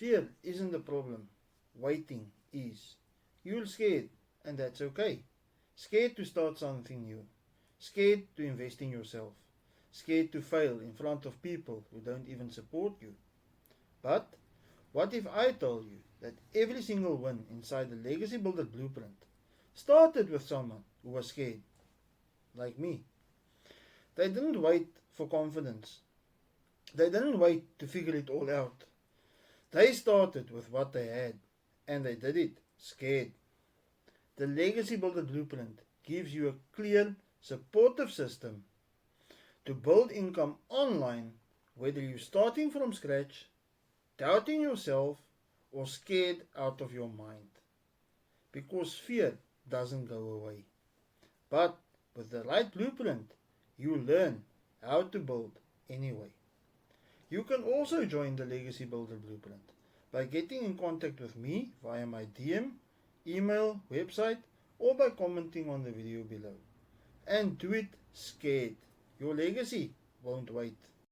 Fear isn't the problem. Waiting is. You're scared, and that's okay. Scared to start something new. Scared to invest in yourself. Scared to fail in front of people who don't even support you. But what if I told you that every single win inside the Legacy Builder blueprint started with someone who was scared, like me? They didn't wait for confidence. They didn't wait to figure it all out. They started with what they had, and they did it scared. The Legacy Builder Blueprint gives you a clear, supportive system to build income online, whether you're starting from scratch, doubting yourself, or scared out of your mind. Because fear doesn't go away. But with the right blueprint, you learn how to build anyway. You can also join the Legacy Builder Blueprint by getting in contact with me via my DM, email, website, or by commenting on the video below. And do it scared. Your legacy won't wait.